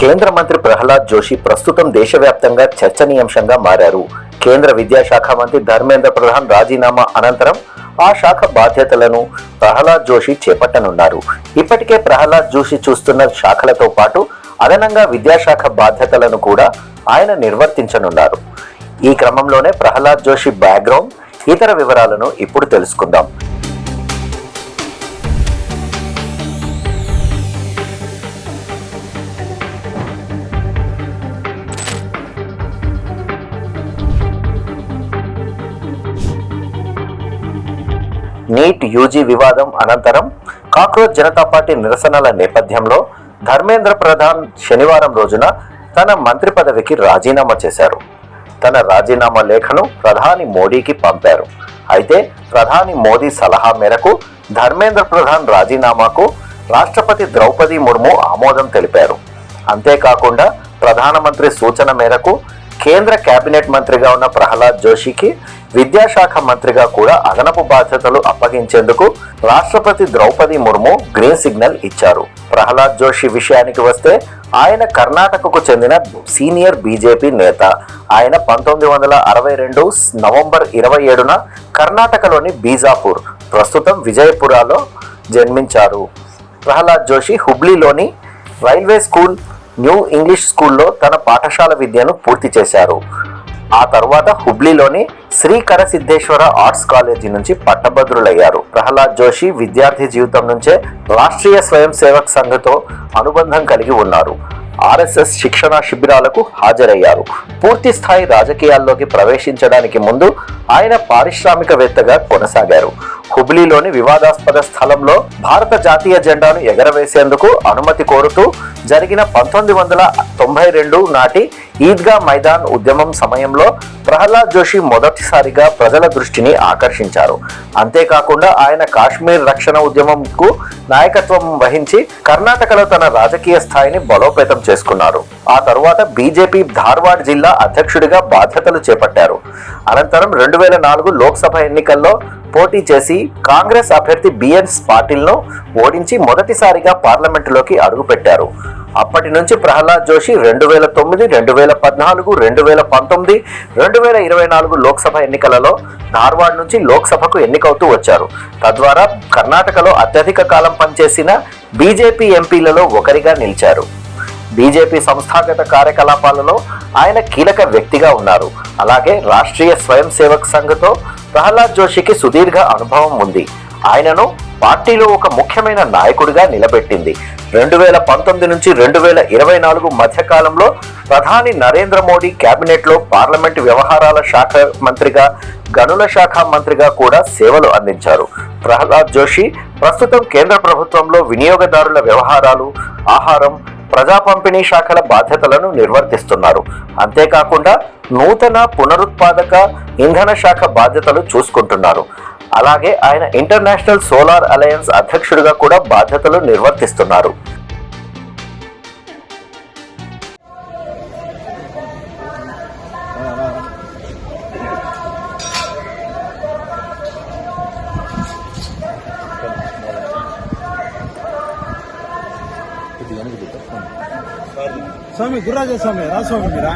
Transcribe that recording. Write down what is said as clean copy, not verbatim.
కేంద్ర మంత్రి ప్రహ్లాద్ జోషి ప్రస్తుతం దేశవ్యాప్తంగా చర్చనీయాంశంగా మారారు. కేంద్ర విద్యాశాఖ మంత్రి ధర్మేంద్ర ప్రధాన్ రాజీనామా అనంతరం ఆ శాఖ బాధ్యతలను ప్రహ్లాద్ జోషి చేపట్టనున్నారు. ఇప్పటికే ప్రహ్లాద్ జోషి చూస్తున్న శాఖలతో పాటు అదనంగా విద్యాశాఖ బాధ్యతలను కూడా ఆయన నిర్వర్తించనున్నారు. ఈ క్రమంలోనే ప్రహ్లాద్ జోషి బ్యాక్గ్రౌండ్, ఇతర వివరాలను ఇప్పుడు తెలుసుకుందాం. నీట్ యూజీ వివాదం అనంతరం కాక్రోచ్ జనతా పార్టీ నిరసనల నేపథ్యంలో ధర్మేంద్ర ప్రధాన్ శనివారం రోజున తన మంత్రి పదవికి రాజీనామా చేశారు. తన రాజీనామా లేఖను ప్రధాని మోడీకి పంపారు. అయితే ప్రధాని మోదీ సలహా మేరకు ధర్మేంద్ర ప్రధాన్ రాజీనామాకు రాష్ట్రపతి ద్రౌపది ముర్ము ఆమోదం తెలిపారు. అంతేకాకుండా ప్రధానమంత్రి సూచన మేరకు కేంద్ర కేబినెట్ మంత్రిగా ఉన్న ప్రహ్లాద్ జోషికి విద్యాశాఖ మంత్రిగా కూడా అదనపు బాధ్యతలు అప్పగించేందుకు రాష్ట్రపతి ద్రౌపది ముర్ము గ్రీన్ సిగ్నల్ ఇచ్చారు. ప్రహ్లాద్ జోషి విషయానికి వస్తే ఆయన కర్ణాటకకు చెందిన సీనియర్ బీజేపీ నేత. ఆయన 1962 నవంబర్ 27న కర్ణాటకలోని బీజాపూర్, ప్రస్తుతం విజయపురాలో జన్మించారు. ప్రహ్లాద్ జోషి హుబ్లీలోని రైల్వే స్కూల్, న్యూ ఇంగ్లీష్ స్కూల్లో తన పాఠశాల విద్యను పూర్తి చేశారు. ఆ తర్వాత హుబ్లీలోని శ్రీ కరసిద్ధేశ్వర ఆర్ట్స్ కాలేజీ నుంచి పట్టభద్రులయ్యారు. ప్రహ్లాద్ జోషి విద్యార్థి జీవితం నుంచే రాష్ట్రీయ స్వయం సేవక్ సంఘ్తో అనుబంధం కలిగి ఉన్నారు. ఆర్ఎస్ఎస్ శిక్షణా శిబిరాలకు హాజరయ్యారు. పూర్తి స్థాయి రాజకీయాల్లోకి ప్రవేశించడానికి ముందు ఆయన పారిశ్రామికవేత్తగా కొనసాగారు. హుబ్లీలోని వివాదాస్పద స్థలంలో భారత జాతీయ జెండాను ఎగరవేసేందుకు అనుమతి కోరుతూ జరిగిన 1992 నాటి ఈద్గా మైదాన్ ఉద్యమం సమయంలో ప్రహ్లాద్ జోషి మొదటిసారిగా ప్రజల దృష్టిని ఆకర్షించారు. అంతేకాకుండా ఆయన కాశ్మీర్ రక్షణ ఉద్యమంకు నాయకత్వం వహించి కర్ణాటకలో తన రాజకీయ స్థాయిని బలోపేతం చేసుకున్నారు. ఆ తరువాత బీజేపీ ధార్వాడ్ జిల్లా అధ్యక్షుడిగా బాధ్యతలు చేపట్టారు. అనంతరం 2004 లోక్సభ ఎన్నికల్లో పోటీ చేసి కాంగ్రెస్ అభ్యర్థి బిఎన్ పాటిల్ను ఓడించి మొదటిసారిగా పార్లమెంటులోకి అడుగుపెట్టారు. అప్పటి నుంచి ప్రహ్లాద్ జోషి 2009, 2014, 2019, 2024 లోక్సభ ఎన్నికలలో ధార్వాడ్ నుంచి లోక్సభకు ఎన్నికవుతూ వచ్చారు. తద్వారా కర్ణాటకలో అత్యధిక కాలం పనిచేసిన బీజేపీ ఎంపీలలో ఒకరిగా నిలిచారు. బీజేపీ సంస్థాగత కార్యకలాపాలలో ఆయన కీలక వ్యక్తిగా ఉన్నారు. అలాగే రాష్ట్రీయ స్వయం సేవక్ సంఘ్తో ప్రహ్లాద్ జోషికి సుదీర్ఘ అనుభవం ఉంది. ఆయనను పార్టీలో ఒక ముఖ్యమైన నాయకుడిగా నిలబెట్టింది. 2019 నుంచి 2024 మధ్యకాలంలో ప్రధాని నరేంద్ర మోడీ కేబినెట్లో పార్లమెంటు వ్యవహారాల శాఖ మంత్రిగా, గనుల శాఖ మంత్రిగా కూడా సేవలు అందించారు. ప్రహ్లాద్ జోషి ప్రస్తుతం కేంద్ర ప్రభుత్వంలో వినియోగదారుల వ్యవహారాలు, ఆహారం, ప్రజా పంపిణీ శాఖల బాధ్యతలను నిర్వర్తిస్తున్నారు. అంతేకాకుండా నూతన పునరుత్పాదక ఇంధన శాఖ బాధ్యతలు చూసుకుంటున్నారు. అలాగే ఆయన ఇంటర్నేషనల్ సోలార్ అలయన్స్ అధ్యక్షుడిగా కూడా బాధ్యతలు నిర్వర్తిస్తున్నారు. స్వామి గుర్రాజ స్వామి రాస్వామి మీరా